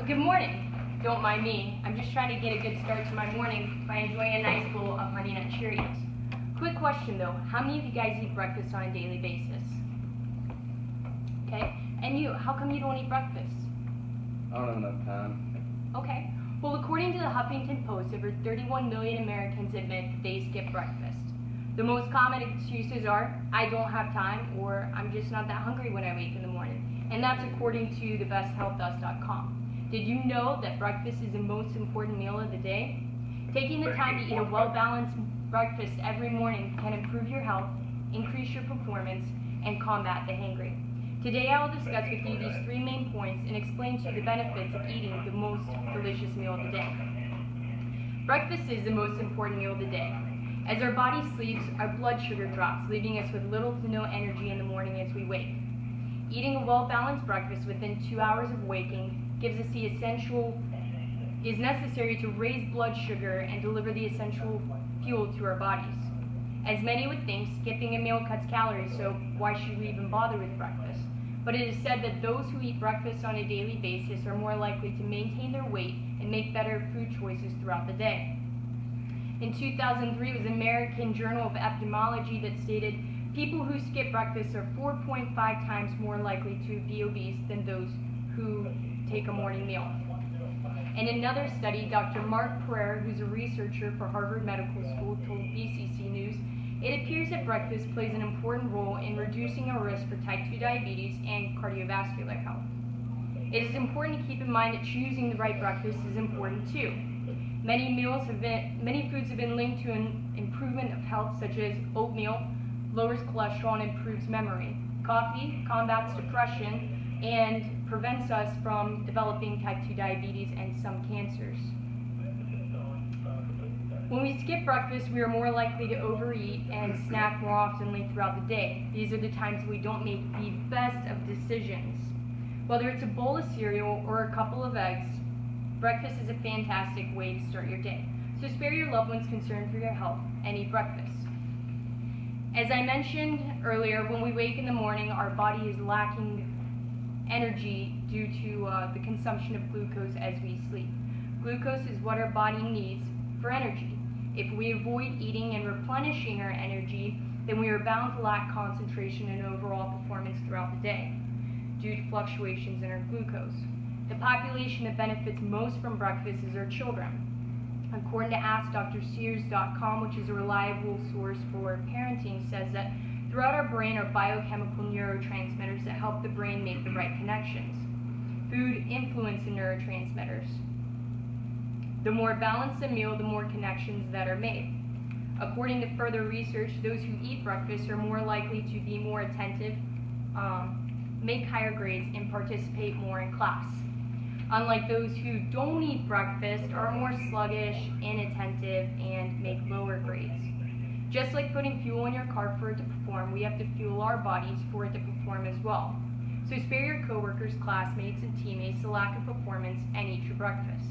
Good morning. Don't mind me. I'm just trying to get a good start to my morning by enjoying a nice bowl of Honey Nut Cheerios. Quick question though, how many of you guys eat breakfast on a daily basis? Okay, and you, how come you don't eat breakfast? I don't have enough time. Okay, well according to the Huffington Post, over 31 million Americans admit that they skip breakfast. The most common excuses are, I don't have time, or I'm just not that hungry when I wake in the morning. And that's according to thebesthealthus.com. Did you know that breakfast is the most important meal of the day? Taking the time to eat a well-balanced breakfast every morning can improve your health, increase your performance, and combat the hangry. Today I will discuss with you these 3 main points and explain to you the benefits of eating the most delicious meal of the day. Breakfast is the most important meal of the day. As our body sleeps, our blood sugar drops, leaving us with little to no energy in the morning as we wake. Eating a well-balanced breakfast within 2 hours of waking gives us is necessary to raise blood sugar and deliver the essential fuel to our bodies. As many would think, skipping a meal cuts calories, so why should we even bother with breakfast? But it is said that those who eat breakfast on a daily basis are more likely to maintain their weight and make better food choices throughout the day. In 2003, it was American Journal of Epidemiology that stated people who skip breakfast are 4.5 times more likely to be obese than those who take a morning meal. In another study, Dr. Mark Pereira, who's a researcher for Harvard Medical School, told BCC News, it appears that breakfast plays an important role in reducing our risk for type 2 diabetes and cardiovascular health. It is important to keep in mind that choosing the right breakfast is important too. Many foods have been linked to an improvement of health, such as oatmeal lowers cholesterol and improves memory. Coffee combats depression and prevents us from developing type 2 diabetes and some cancers. When we skip breakfast, we are more likely to overeat and snack more often throughout the day. These are the times we don't make the best of decisions. Whether it's a bowl of cereal or a couple of eggs, breakfast is a fantastic way to start your day. So spare your loved ones concern for your health and eat breakfast. As I mentioned earlier, when we wake in the morning, our body is lacking energy due to the consumption of glucose as we sleep. Glucose is what our body needs for energy. If we avoid eating and replenishing our energy, then we are bound to lack concentration and overall performance throughout the day due to fluctuations in our glucose. The population that benefits most from breakfast is our children. According to AskDrSears.com, which is a reliable source for parenting, says that throughout our brain are biochemical neurotransmitters that help the brain make the right connections. Food influences the neurotransmitters. The more balanced the meal, the more connections that are made. According to further research, those who eat breakfast are more likely to be more attentive, make higher grades, and participate more in class. Unlike those who don't eat breakfast, are more sluggish, inattentive, and make lower grades. Just like putting fuel in your car for it to perform, we have to fuel our bodies for it to perform as well. So spare your coworkers, classmates, and teammates the lack of performance and eat your breakfast.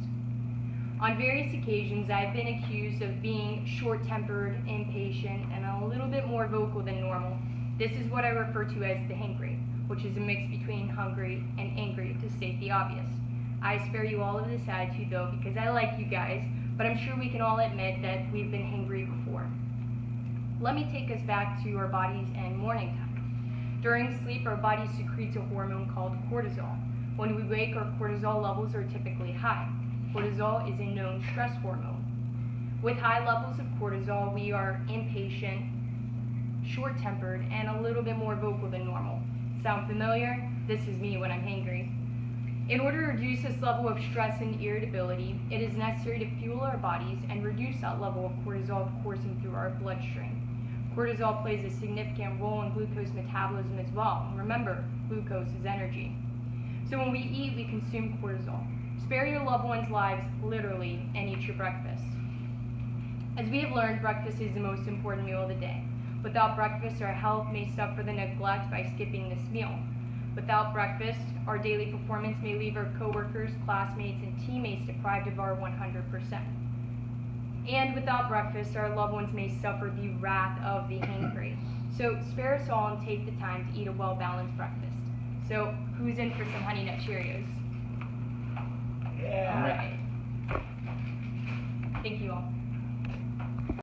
On various occasions, I've been accused of being short-tempered, impatient, and a little bit more vocal than normal. This is what I refer to as the hangry, which is a mix between hungry and angry, to state the obvious. I spare you all of this attitude though because I like you guys, but I'm sure we can all admit that we've been hangry before. Let me take us back to our bodies and morning time. During sleep, our body secretes a hormone called cortisol. When we wake, our cortisol levels are typically high. Cortisol is a known stress hormone. With high levels of cortisol, we are impatient, short-tempered, and a little bit more vocal than normal. Sound familiar? This is me when I'm hangry. In order to reduce this level of stress and irritability, it is necessary to fuel our bodies and reduce that level of cortisol coursing through our bloodstream. Cortisol plays a significant role in glucose metabolism as well. Remember, glucose is energy. So when we eat, we consume cortisol. Spare your loved ones' lives, literally, and eat your breakfast. As we have learned, breakfast is the most important meal of the day. Without breakfast, our health may suffer the neglect by skipping this meal. Without breakfast, our daily performance may leave our coworkers, classmates, and teammates deprived of our 100%. And without breakfast, our loved ones may suffer the wrath of the hangry. So spare us all and take the time to eat a well-balanced breakfast. So who's in for some Honey Nut Cheerios?